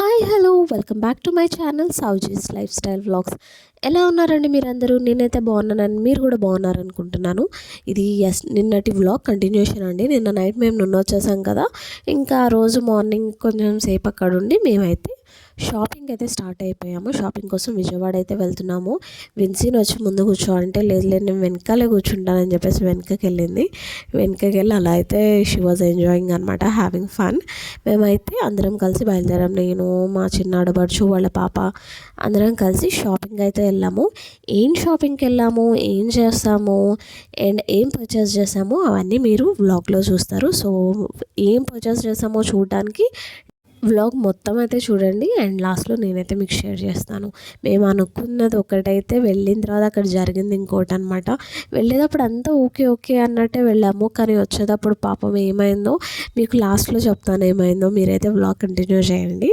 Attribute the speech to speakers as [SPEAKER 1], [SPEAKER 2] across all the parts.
[SPEAKER 1] Hi hello welcome back to my channel Sowji's lifestyle vlogs. ఎలా ఉన్నారండి మీరందరూ? నేనైతే బాగున్నానని, మీరు కూడా బాగున్నారనుకుంటున్నాను. ఇది నిన్నటి వ్లాగ్ కంటిన్యూషన్ అండి. నిన్న నైట్ మేము వచ్చేసాం కదా, ఇంకా ఆ రోజు మార్నింగ్ కొంచెం సేపు అక్కడ ఉండి మేమైతే షాపింగ్ అయితే స్టార్ట్ అయిపోయాము. షాపింగ్ కోసం విజయవాడ అయితే వెళ్తున్నాము. విన్సీని వచ్చి ముందు కూర్చో అంటే లేదు లేదు నేను వెనకాలే కూర్చుంటానని చెప్పేసి వెనకకి వెళ్ళింది. వెనకకి వెళ్ళి అలా అయితే షీ వాజ్ ఎంజాయింగ్ అనమాట, హ్యావింగ్ ఫన్. మేమైతే అందరం కలిసి బయలుదేరాం. నేను, మా చిన్న ఆడబడుచు, వాళ్ళ పాప అందరం కలిసి షాపింగ్ అయితే వెళ్ళాము. ఏం షాపింగ్కి వెళ్ళాము, ఏం చేస్తాము అండ్ ఏం పర్చేస్ చేసామో అవన్నీ మీరు వ్లాగ్లో చూస్తారు. సో ఏం పర్చేస్ చేసామో చూడడానికి వ్లాగ్ మొత్తం అయితే చూడండి. అండ్ లాస్ట్లో నేనైతే మీకు షేర్ చేస్తాను. మేము అనుకున్నది ఒకటైతే వెళ్ళిన తర్వాత అక్కడ జరిగింది ఇంకోటి అనమాట. వెళ్ళేటప్పుడు అంతా ఓకే ఓకే అన్నట్టే వెళ్ళాము, కానీ వచ్చేటప్పుడు పాపం ఏమైందో మీకు లాస్ట్లో చెప్తాను. ఏమైందో మీరైతే వ్లాగ్ కంటిన్యూ చేయండి.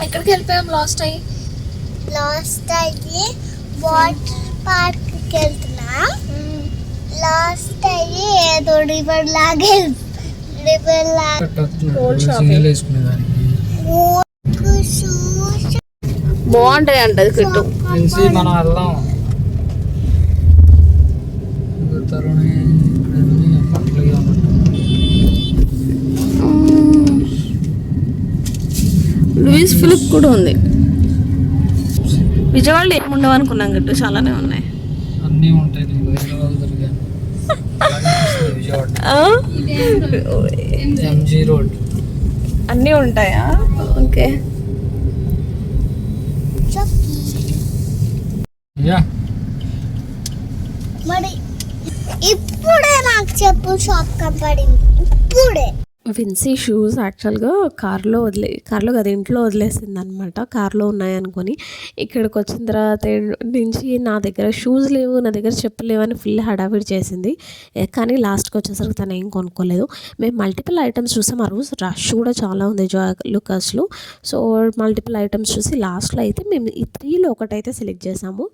[SPEAKER 2] ఎక్కడికి వెళ్ళిపోయాం లాస్ట్ అయ్యి వాటర్ పార్క్కి వెళ్తున్నా. లాస్ట్ అయ్యి ఏదో రివర్ లాగే
[SPEAKER 1] బాగుంటాయి అంటది కిట్టు.
[SPEAKER 3] మనం వెళ్దాం.
[SPEAKER 1] లూయిస్ ఫిలిప్ కూడా ఉంది. విజయవాడలో ఏముండవు అనుకున్నాం గిట్టు, చాలానే ఉన్నాయి.
[SPEAKER 3] అన్నీ ఉంటాయి. ఎంజీ రోడ్
[SPEAKER 1] అన్నీ ఉంటాయా? ఓకే.
[SPEAKER 2] మరి ఇప్పుడే నాకు చెప్పు షాప్ కంపడింది ఇప్పుడే.
[SPEAKER 1] విన్సీ షూస్ యాక్చువల్గా కార్లో కదా ఇంట్లో వదిలేసింది అనమాట. కార్లో ఉన్నాయనుకొని ఇక్కడికి వచ్చిన తర్వాత నుంచి నా దగ్గర షూస్ లేవు, నా దగ్గర చెప్పులు లేవు అని ఫుల్ హడావిడి చేసింది. కానీ లాస్ట్కి వచ్చేసరికి తను ఏం కొనుక్కోలేదు. మేము మల్టిపుల్ ఐటమ్స్ చూసాం. ఆ రోజు రష్ కూడా చాలా ఉంది లుకర్స్లో. సో మల్టిపుల్ ఐటమ్స్ చూసి లాస్ట్లో అయితే మేము ఈ 3లో ఒకటైతే సెలెక్ట్ చేసాము.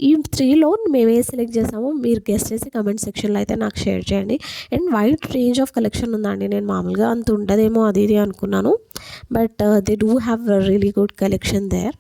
[SPEAKER 1] ఈ 3లో మేము ఏ సెలెక్ట్ చేసామో మీరు గెస్ట్ చేసి కమెంట్ సెక్షన్లో అయితే నాకు షేర్ చేయండి. And wide range of collection ఉందండి. నేను మామూలుగా అంత ఉంటుందేమో అది ఇది అనుకున్నాను, but they do have a really good collection there.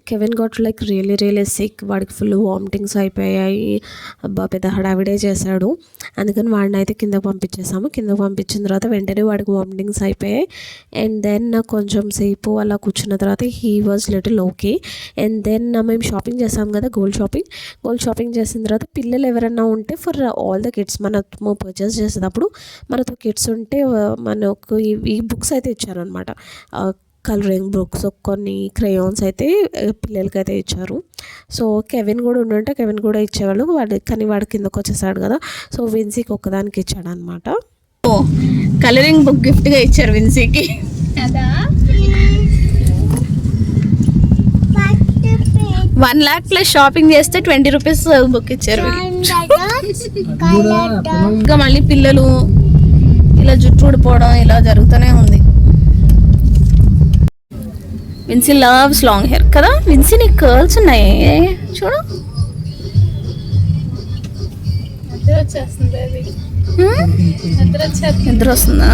[SPEAKER 1] Kevin got like really sick. వాడికి ఫుల్ వామిటింగ్స్ అయిపోయాయి. అబ్బా పెద్ద హడావిడే చేశాడు. అందుకని వాడిని అయితే కిందకు పంపించేసాము. కిందకు పంపించిన తర్వాత వెంటనే వాడికి వామిటింగ్స్ అయిపోయాయి. అండ్ దెన్ కొంచెం సేపు అలా కూర్చున్న తర్వాత he was little okay. And then మేము షాపింగ్ చేసాం కదా, గోల్డ్ షాపింగ్ చేసిన తర్వాత పిల్లలు ఎవరైనా ఉంటే ఫర్ ఆల్ ద కిడ్స్ మనము పర్చేస్ చేసేటప్పుడు మనతో కిడ్స్ ఉంటే మనకు ఈ బుక్స్ అయితే ఇచ్చారనమాట. కలరింగ్ బుక్స్, కొన్ని క్రేయాన్స్ అయితే పిల్లలకైతే ఇచ్చారు. సో కెవిన్ కూడా ఉండుంటే కెవిన్ కూడా ఇచ్చేవాళ్ళు, కానీ వాడు కిందకు వచ్చేసాడు కదా, సో విన్సీకి ఒక్కదానికి ఇచ్చాడు అనమాట.
[SPEAKER 4] కలరింగ్ బుక్ గిఫ్ట్గా ఇచ్చారు విన్సీకి కదా. 1 lakh ప్లస్ షాపింగ్ చేస్తే 20 రూపీస్ బుక్ ఇచ్చారు. ఇంకా మళ్ళీ పిల్లలు ఇలా జుట్టు ఊడిపోవడం ఇలా జరుగుతూనే ఉంది. విన్సీ లవ్స్ లాంగ్ హెయిర్ కదా. విన్సీ నీకు కర్ల్స్ ఉన్నాయి చూడు. నిద్ర వస్తుందా?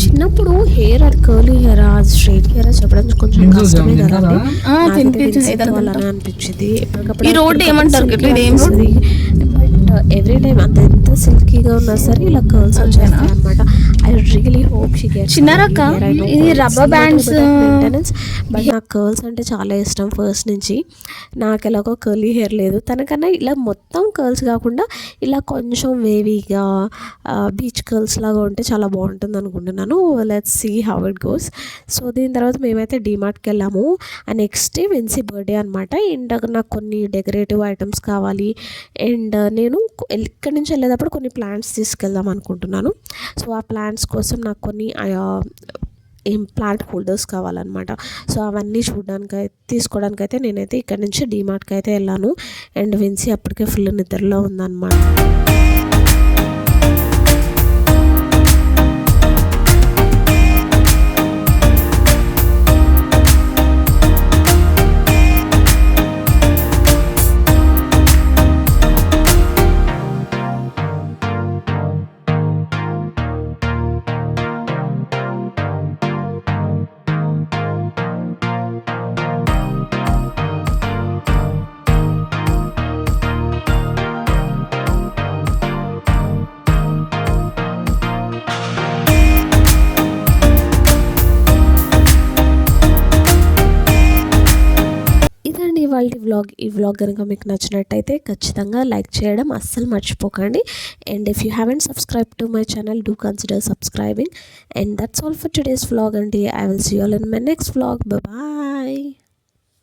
[SPEAKER 1] చిన్నప్పుడు హెయిర్ అది కర్లీ హెయిర్ స్ట్రైట్ హెయిర్ చెప్పడం కొంచెం కష్టమే కదా, అలానే అనిపించింది.
[SPEAKER 4] ఈ రోడ్ ఏమంటారు?
[SPEAKER 1] ఎవ్రీ టైం అంత ఎంత సిల్కీగా ఉన్నా సరే ఇలా కర్ల్స్ వచ్చేస్తాయి అనమాట. I really hope she gets
[SPEAKER 4] చిన్నరక్క ఇది రబ్బర్ బ్యాండ్స్
[SPEAKER 1] మెయింటెనెన్స్. బట్ నాకు కర్ల్స్ అంటే చాలా ఇష్టం ఫస్ట్ నుంచి. నాకు ఎలాగో కర్లీ హెయిర్ లేదు, తనకన్నా ఇలా మొత్తం కర్ల్స్ కాకుండా ఇలా కొంచెం వేవీగా బీచ్ కర్ల్స్ లాగా ఉంటే చాలా బాగుంటుంది అనుకుంటున్నాను. Let's see how it goes. So దీని తర్వాత మేమైతే డీమార్ట్కి వెళ్ళాము. And next day Vinci birthday అనమాట. అండ్ నాకు కొన్ని డెకరేటివ్ ఐటమ్స్ కావాలి. అండ్ నేను ఇక్కడి నుంచి వెళ్ళేటప్పుడు కొన్ని ప్లాంట్స్ తీసుకెళ్దాం అనుకుంటున్నాను. సో ఆ ప్లాంట్స్ కోసం నాకు కొన్ని ప్లాంట్ హోల్డర్స్ కావాలన్నమాట. సో అవన్నీ తీసుకోవడానికైతే నేనైతే ఇక్కడ నుంచి డీమార్ట్కి అయితే వెళ్ళాను. అండ్ విన్సీ అప్పటికే ఫుల్ నిద్రలో ఉందన్నమాట. ఈ వ్లాగ్ కనుక మీకు నచ్చినట్టయితే ఖచ్చితంగా లైక్ చేయడం అస్సలు మర్చిపోకండి. And if you haven't subscribe to my channel, do consider subscribing. And that's all for today's vlog అండి. I will see you all in my next vlog. Bye.